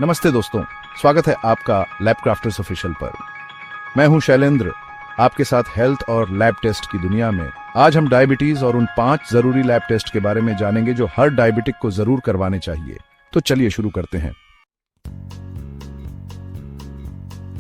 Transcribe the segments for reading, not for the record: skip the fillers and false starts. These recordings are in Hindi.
नमस्ते दोस्तों, स्वागत है आपका लैब क्राफ्टर्स ऑफिशियल पर। मैं हूं शैलेंद्र, आपके साथ हेल्थ और लैब टेस्ट की दुनिया में। आज हम डायबिटीज और उन 5 जरूरी लैब टेस्ट के बारे में जानेंगे जो हर डायबिटिक को जरूर करवाने चाहिए। तो चलिए शुरू करते हैं।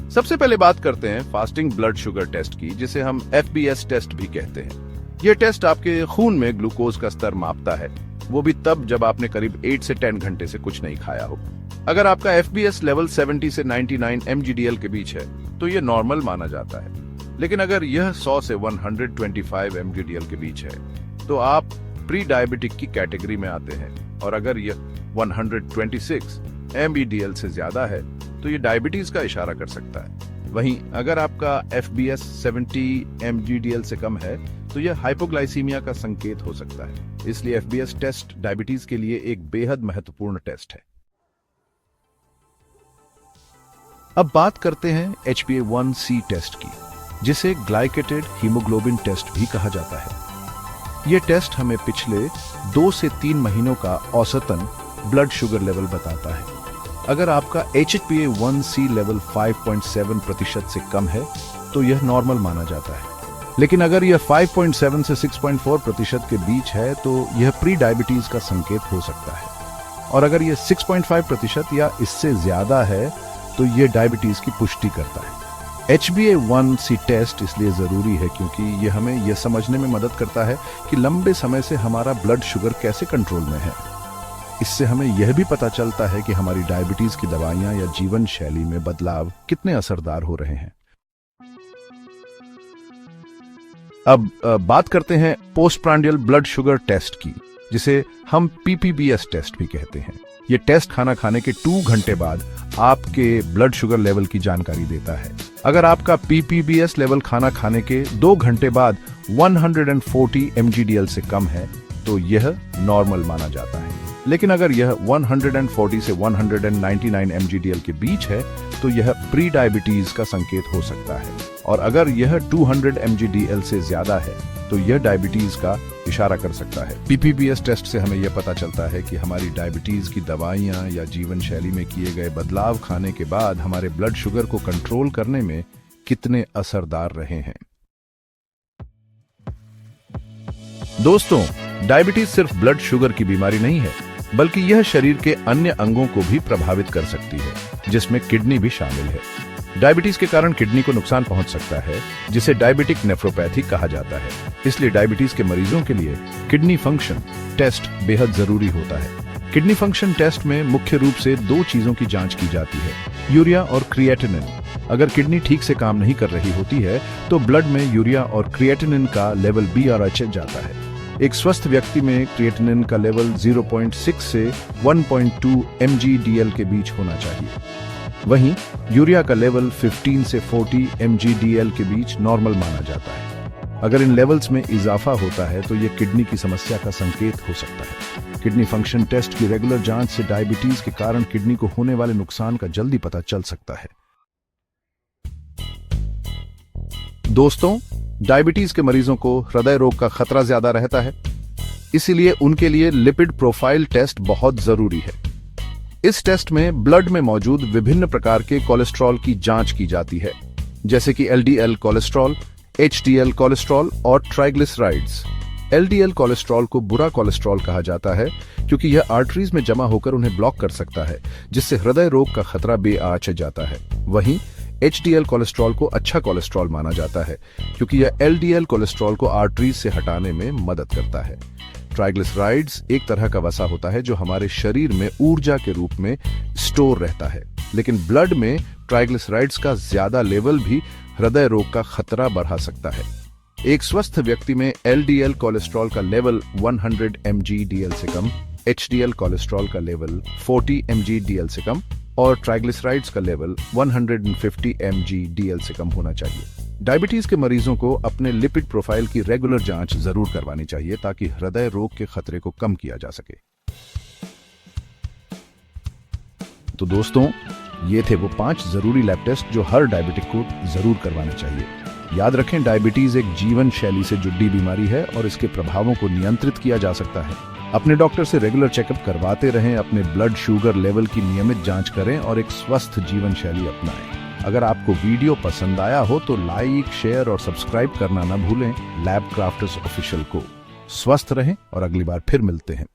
सबसे पहले बात करते हैं फास्टिंग ब्लड शुगर टेस्ट की, जिसे हम FBS टेस्ट भी कहते हैं। यह टेस्ट आपके खून में ग्लूकोज का स्तर मापता है, वो भी तब जब आपने करीब 8 से 10 घंटे से कुछ नहीं खाया हो। अगर आपका FBS लेवल 70 से 99 mgdl के बीच है तो यह नॉर्मल माना जाता है, लेकिन अगर यह 100 से 125 mgdl के बीच है तो आप प्री डायबिटिक की कैटेगरी में आते हैं, और अगर यह 126 mgdl से ज्यादा है तो यह डायबिटीज का इशारा कर सकता है। वहीं अगर आपका FBS 70 mgdl से कम है तो यह हाइपोग्लाइसीमिया का संकेत हो सकता है। इसलिए FBS टेस्ट डायबिटीज के लिए एक बेहद महत्वपूर्ण टेस्ट है। अब बात करते हैं HbA1c टेस्ट की, जिसे ग्लाइकेटेड हीमोग्लोबिन टेस्ट भी कहा जाता है। यह टेस्ट हमें पिछले 2 से 3 महीनों का औसतन ब्लड शुगर लेवल बताता है। अगर आपका HbA1c लेवल 5.7% से कम है तो यह नॉर्मल माना जाता है, लेकिन अगर यह 5.7 से 6.4% के बीच है तो यह प्री डायबिटीज का संकेत हो सकता है, और अगर यह 6.5% या इससे ज्यादा है तो यह डायबिटीज की पुष्टि करता है। HbA1c टेस्ट इसलिए जरूरी है क्योंकि यह हमें यह समझने में मदद करता है कि लंबे समय से हमारा ब्लड शुगर कैसे कंट्रोल में है। इससे हमें यह भी पता चलता है कि हमारी डायबिटीज की दवाइयां या जीवन शैली में बदलाव कितने असरदार हो रहे हैं। अब बात करते हैं पोस्टप्रांडियल ब्लड शुगर टेस्ट की, जिसे हम PPBS टेस्ट भी कहते हैं। यह टेस्ट खाना खाने के 2 घंटे बाद आपके ब्लड शुगर लेवल की जानकारी देता है। अगर आपका PPBS लेवल खाना खाने के 2 घंटे बाद 140 mgdl से कम है तो यह नॉर्मल माना जाता है, लेकिन अगर यह 140 से 199 mgdl के बीच है तो यह प्री डायबिटीज का संकेत हो सकता है, और अगर यह 200 mgdl से ज्यादा है तो यह डायबिटीज का इशारा कर सकता है। PPBS टेस्ट से हमें यह पता चलता है कि हमारी डायबिटीज की दवाइयां या जीवन शैली में किए गए बदलाव खाने के बाद हमारे ब्लड शुगर को कंट्रोल करने में कितने असरदार रहे हैं। दोस्तों, डायबिटीज सिर्फ ब्लड शुगर की बीमारी नहीं है, बल्कि यह शरीर के अन्य अंगों को भी प्रभावित कर सकती है, जिसमें किडनी भी शामिल है। डायबिटीज के कारण किडनी को नुकसान पहुंच सकता है, जिसे डायबिटिक नेफ्रोपैथी कहा जाता है। इसलिए डायबिटीज के मरीजों के लिए किडनी फंक्शन टेस्ट बेहद जरूरी होता है। किडनी फंक्शन टेस्ट में मुख्य रूप से 2 चीजों की जांच की जाती है, यूरिया और क्रिएटिनिन। अगर किडनी ठीक से काम नहीं कर रही होती है तो ब्लड में यूरिया और क्रिएटिनिन का लेवल BRH जाता है। एक स्वस्थ व्यक्ति में क्रिएटिनिन का लेवल 0.6 से 1.2 mgdl के बीच होना चाहिए। वहीं यूरिया का लेवल 15 से 40 mgdl के बीच नॉर्मल माना जाता है। अगर इन लेवल्स में इजाफा होता है तो यह किडनी की समस्या का संकेत हो सकता है। किडनी फंक्शन टेस्ट की रेगुलर जांच से डायबिटीज के कारण किडनी को होने वाले नुकसान का जल्दी पता चल सकता है। दोस्तों, डायबिटीज के मरीजों को हृदय रोग का खतरा ज्यादा रहता है, इसीलिए उनके लिए लिपिड प्रोफाइल टेस्ट बहुत जरूरी है। इस टेस्ट में ब्लड में मौजूद विभिन्न प्रकार के कोलेस्ट्रॉल की जांच की जाती है, जैसे कि LDL कोलेस्ट्रॉल, HDL कोलेस्ट्रॉल और ट्राइग्लिसराइड्स। LDL कोलेस्ट्रॉल को बुरा कोलेस्ट्रॉल कहा जाता है क्योंकि यह आर्टरीज में जमा होकर उन्हें ब्लॉक कर सकता है, जिससे हृदय रोग का खतरा बेआँच जाता है। वहीं HDL कोलेस्ट्रॉल को अच्छा कोलेस्ट्रॉल माना जाता है क्योंकि यह LDL कोलेस्ट्रॉल को आर्टरीज से हटाने में मदद करता है। ट्राइग्लिसराइड्स एक तरह का वसा होता है जो हमारे शरीर में ऊर्जा के रूप में स्टोर रहता है, लेकिन ब्लड में ट्राइग्लिसराइड्स का ज्यादा लेवल भी हृदय रोग का खतरा बढ़ा सकता है। एक स्वस्थ व्यक्ति में LDL कोलेस्ट्रॉल का लेवल 100 mgdl से कम, HDL कोलेस्ट्रॉल का लेवल 40 mgdl से कम और ट्राइग्लिसराइड्स का लेवल 150 mgdl से कम होना चाहिए। डायबिटीज के मरीजों को अपने लिपिड प्रोफाइल की रेगुलर जांच जरूर करवानी चाहिए ताकि हृदय रोग के खतरे को कम किया जा सके। तो दोस्तों, ये थे वो 5 जरूरी लैब टेस्ट जो हर डायबिटिक को जरूर करवाने चाहिए। याद रखें, डायबिटीज एक जीवन शैली से जुड़ी बीमारी है और इसके प्रभावों को नियंत्रित किया जा सकता है। अपने डॉक्टर से रेगुलर चेकअप करवाते रहें, अपने ब्लड शुगर लेवल की नियमित जांच करें और एक स्वस्थ जीवन शैली अपनाएं। अगर आपको वीडियो पसंद आया हो तो लाइक, शेयर और सब्सक्राइब करना न भूलें। लैब क्राफ्टर्स ऑफिशियल को। स्वस्थ रहें और अगली बार फिर मिलते हैं।